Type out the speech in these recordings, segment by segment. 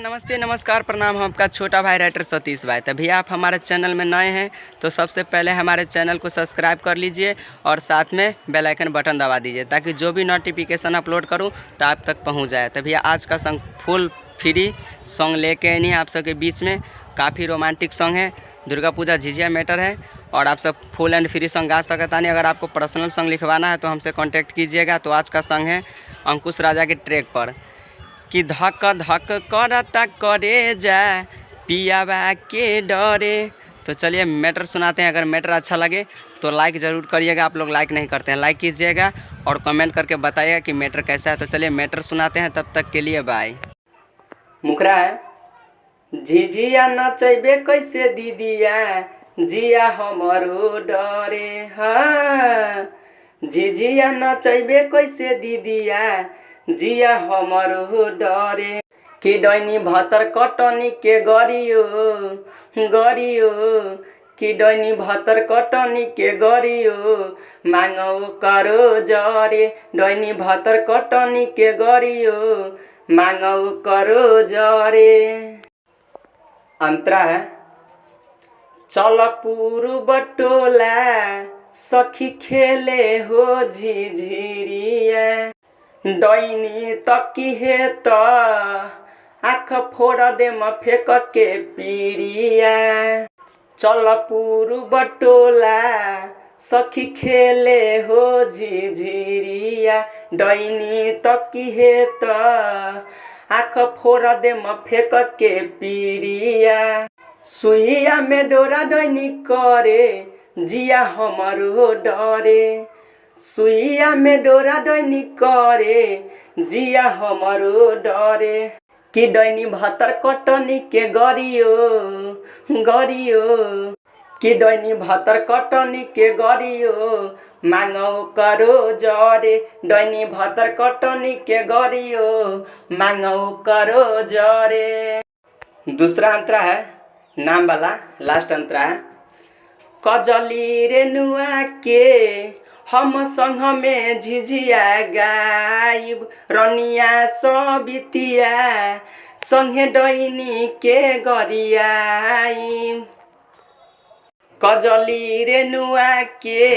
नमस्ते नमस्कार प्रणाम। हम आपका छोटा भाई राइटर सतीश भाई। तभी आप हमारे चैनल में नए हैं तो सबसे पहले हमारे चैनल को सब्सक्राइब कर लीजिए और साथ में बेल आइकन बटन दबा दीजिए ताकि जो भी नोटिफिकेशन अपलोड करूं तो आप तक पहुंच जाए। तभी आज का सॉन्ग फुल फ्री सॉन्ग लेके नहीं आप सबके बीच में। काफ़ी रोमांटिक सॉन्ग है, दुर्गा पूजा झिझिया मैटर है और आप सब फुल एंड फ्री सॉन्ग गा सकता नहीं। अगर आपको पर्सनल सॉन्ग लिखवाना है तो हमसे कॉन्टैक्ट कीजिएगा। तो आज का सॉन्ग है अंकुश राजा के ट्रैक पर कि धक धक करता करे जा पियावा के डरे। तो चलिए मैटर सुनाते हैं। अगर मैटर अच्छा लगे तो लाइक ज़रूर करिएगा। आप लोग लाइक नहीं करते हैं, लाइक कीजिएगा और कमेंट करके बताइएगा कि मैटर कैसा है। तो चलिए मैटर सुनाते हैं, तब तक के लिए बाय। मुखरा है झिझिया नचैबे कैसे दीदिया जिया हमारो डरे। हाँ झिझिया नचैबे कैसे दीदिया जिया हमारो डरे। कि डैनी भतर कटनी के गरियो गरियो कि डैनी भतर कटनी के गरियो मांगौ करो जरे। डैनी भतर कटनी के गरियो मांगौ करो जरे। अंतरा है चल पूर्व टोला सखी खेले हो झिझिरिया। डैनी तकिहे त आँख फोड़ दे म फेंक के पीरिया। चल पूर्व टोला सखी खेले हो झिझिरिया। डैनी तकिहे त आँख फोड़ दे म फेंक के पीरिया। सुइया में डोरा डैनी करे जिया हमारो डरे। सुइया में डोरा डैनी करे जिया हमारो डरे। कि डैनी भतर कटनी के गरियो गरियो कि डैनी भतर कटनी के गरियो मांगौ करो जरे। डैनी भतर कटनी के गरियो मांगौ करो जरे। दूसरा अंतरा है नाम वाला, लास्ट अंतरा है कजली रेनुआ के हम संग में झिझिया गाइब। रनिया सबितिया संगे डैनी के गरियाइब। कजली रेनुआ के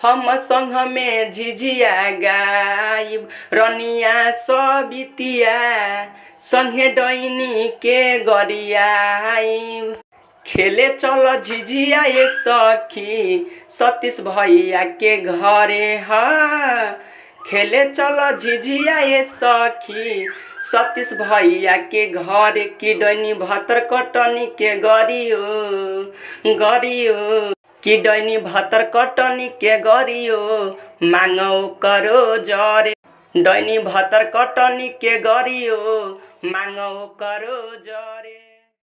हम संग में झिझिया गाइब। रनिया सबितिया संगे डैनी के गरियाइब। खेले चल झिझिया ये सखी सतीश भैया के घरे। हाँ खेले चल झिझिया ये सखी सतीश भैया के घरे। कि डैनी भतर कटनी के गरियो गरियो कि डैनी भतर कटनी के गरियो मांगौ करो जरे। डैनी भतर कटनी के गरियो मांगौ करो जरे।